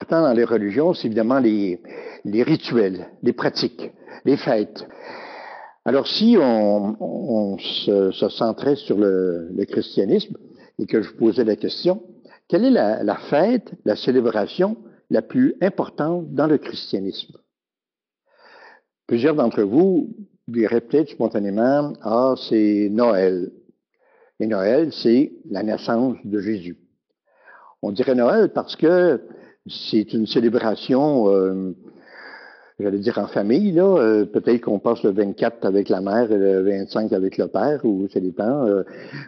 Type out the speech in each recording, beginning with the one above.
Dans les religions, c'est évidemment les rituels, les pratiques, les fêtes. Alors, si on se centrait sur le christianisme et que je vous posais la question, quelle est la fête, la célébration la plus importante dans le christianisme? Plusieurs d'entre vous diraient peut-être spontanément, ah, c'est Noël. Et Noël, c'est la naissance de Jésus. On dirait Noël parce que c'est une célébration, j'allais dire en famille, là. Peut-être qu'on passe le 24 avec la mère et le 25 avec le père, ou ça dépend.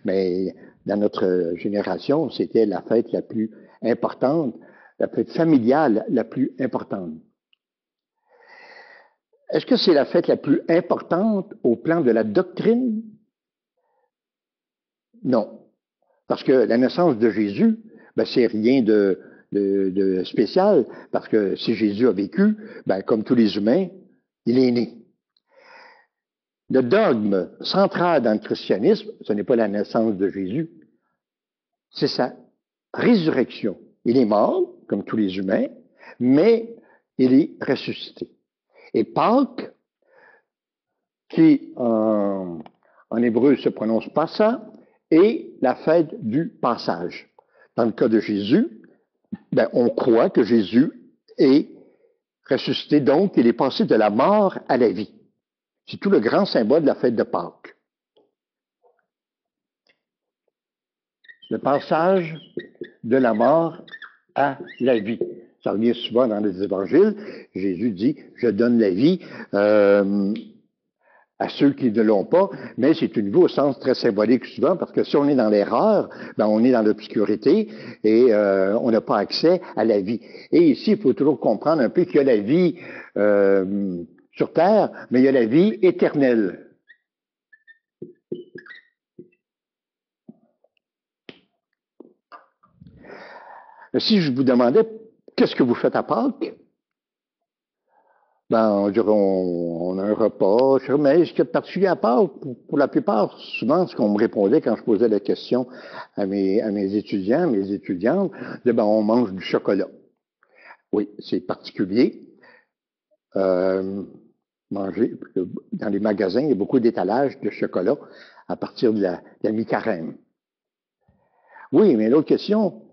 Mais dans notre génération, c'était la fête la plus importante, la fête familiale la plus importante. Est-ce que c'est la fête la plus importante au plan de la doctrine? Non. Parce que la naissance de Jésus, ben, c'est rien de spécial, parce que si Jésus a vécu, ben, comme tous les humains, il est né. Le dogme central dans le christianisme, ce n'est pas la naissance de Jésus, c'est sa résurrection. Il est mort, comme tous les humains, mais il est ressuscité. Et Pâques, qui en hébreu se prononce Passa, est la fête du passage. Dans le cas de Jésus, ben, on croit que Jésus est ressuscité, donc il est passé de la mort à la vie. C'est tout le grand symbole de la fête de Pâques. Le passage de la mort à la vie. Ça revient souvent dans les évangiles. Jésus dit, je donne la vie à ceux qui ne l'ont pas, mais c'est une vie au sens très symbolique souvent, parce que si on est dans l'erreur, ben on est dans l'obscurité et on n'a pas accès à la vie. Et ici, il faut toujours comprendre un peu qu'il y a la vie sur terre, mais il y a la vie éternelle. Si je vous demandais, qu'est-ce que vous faites à Pâques? Ben, on dirait, on a un repas, mais ce qui est particulier à Pâques, pour la plupart, souvent, ce qu'on me répondait quand je posais la question à mes étudiants, mes étudiantes, c'est ben, on mange du chocolat. Oui, c'est particulier. Manger, dans les magasins, il y a beaucoup d'étalages de chocolat à partir de la mi-carême. Oui, mais l'autre question,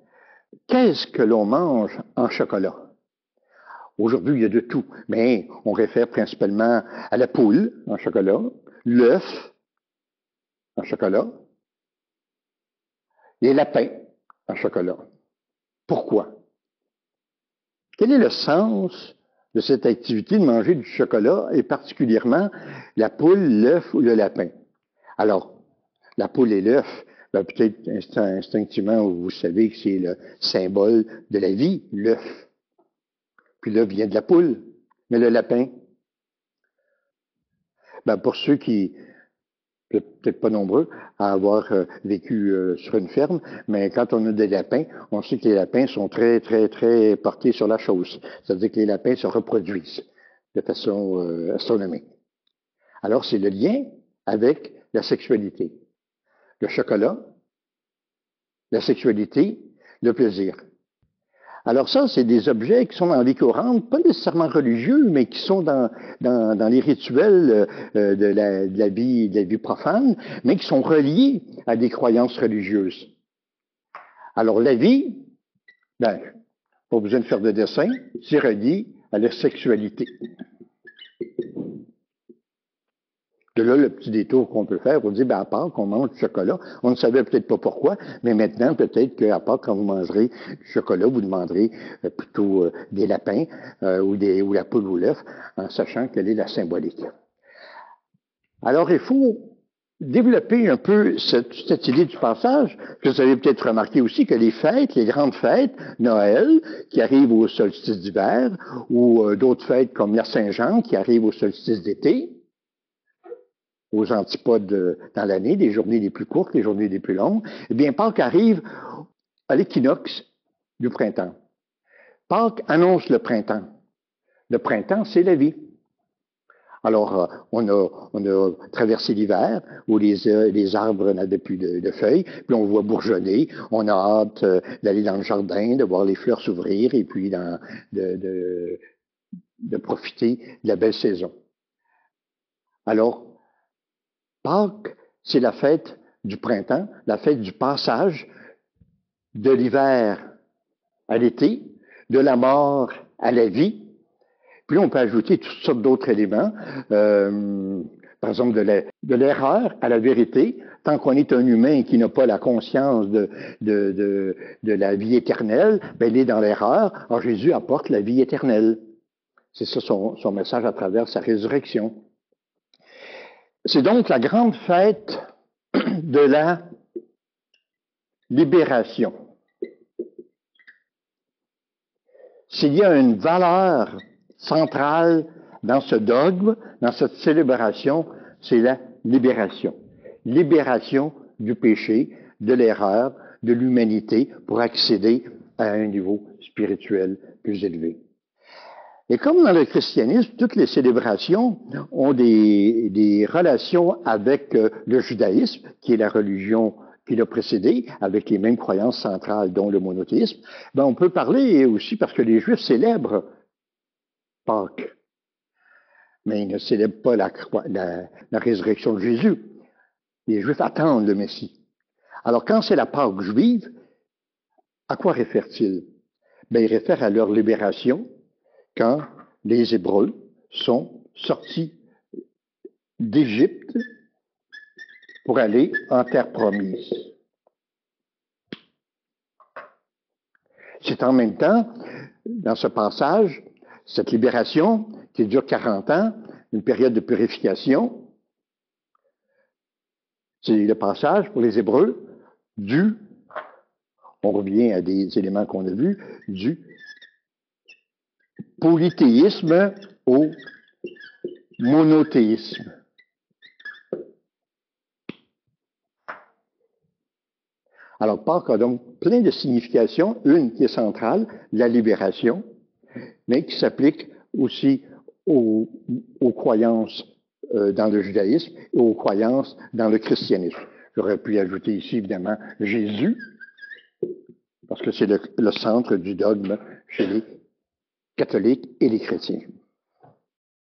qu'est-ce que l'on mange en chocolat? Aujourd'hui, il y a de tout, mais on réfère principalement à la poule en chocolat, l'œuf en chocolat, les lapins en chocolat. Pourquoi? Quel est le sens de cette activité de manger du chocolat, et particulièrement la poule, l'œuf ou le lapin? Alors, la poule et l'œuf, ben, peut-être instinctivement, vous savez que c'est le symbole de la vie, l'œuf. Puis l'œuf vient de la poule. Mais le lapin, ben, pour ceux qui, peut-être pas nombreux, à avoir vécu sur une ferme, mais quand on a des lapins, on sait que les lapins sont très, très, très portés sur la chose. C'est-à-dire que les lapins se reproduisent de façon astronomique. Alors, c'est le lien avec la sexualité. Le chocolat, la sexualité, le plaisir. Alors ça, c'est des objets qui sont dans les Corans, pas nécessairement religieux, mais qui sont dans les rituels de la vie profane, mais qui sont reliés à des croyances religieuses. Alors la vie, ben, pas besoin de faire de dessin, c'est relié à la sexualité. De là, le petit détour qu'on peut faire, on dit, ben, à Pâques, on mange du chocolat. On ne savait peut-être pas pourquoi, mais maintenant, peut-être qu'à Pâques, quand vous mangerez du chocolat, vous demanderez plutôt des lapins ou la poule ou l'œuf, en sachant quelle est la symbolique. Alors, il faut développer un peu cette idée du passage. Vous avez peut-être remarqué aussi que les fêtes, les grandes fêtes, Noël, qui arrivent au solstice d'hiver, ou d'autres fêtes comme la Saint-Jean, qui arrivent au solstice d'été, aux antipodes dans l'année, les journées les plus courtes, les journées les plus longues, eh bien, Pâques arrive à l'équinoxe du printemps. Pâques annonce le printemps. Le printemps, c'est la vie. Alors, on a traversé l'hiver où les arbres n'avaient plus de feuilles, puis on voit bourgeonner. On a hâte d'aller dans le jardin, de voir les fleurs s'ouvrir et puis de profiter de la belle saison. Alors, Pâques, c'est la fête du printemps, la fête du passage de l'hiver à l'été, de la mort à la vie. Puis on peut ajouter toutes sortes d'autres éléments, par exemple de l'erreur à la vérité. Tant qu'on est un humain qui n'a pas la conscience de la vie éternelle, ben il est dans l'erreur. Alors Jésus apporte la vie éternelle. C'est ça son message à travers sa résurrection. C'est donc la grande fête de la libération. S'il y a une valeur centrale dans ce dogme, dans cette célébration, c'est la libération. Libération du péché, de l'erreur, de l'humanité pour accéder à un niveau spirituel plus élevé. Et comme dans le christianisme, toutes les célébrations ont des relations avec le judaïsme, qui est la religion qui l'a précédé, avec les mêmes croyances centrales, dont le monothéisme, ben on peut parler aussi parce que les Juifs célèbrent Pâques, mais ils ne célèbrent pas la résurrection de Jésus. Les Juifs attendent le Messie. Alors quand c'est la Pâque juive, à quoi réfère-t-il? Ben, il réfère à leur libération, quand les Hébreux sont sortis d'Égypte pour aller en terre promise. C'est en même temps, dans ce passage, cette libération qui dure 40 ans, une période de purification, c'est le passage pour les Hébreux on revient à des éléments qu'on a vus, du polythéisme au monothéisme. Alors, Pâques a donc plein de significations, une qui est centrale, la libération, mais qui s'applique aussi aux croyances dans le judaïsme et aux croyances dans le christianisme. J'aurais pu ajouter ici, évidemment, Jésus, parce que c'est le centre du dogme chez les catholiques et les chrétiens.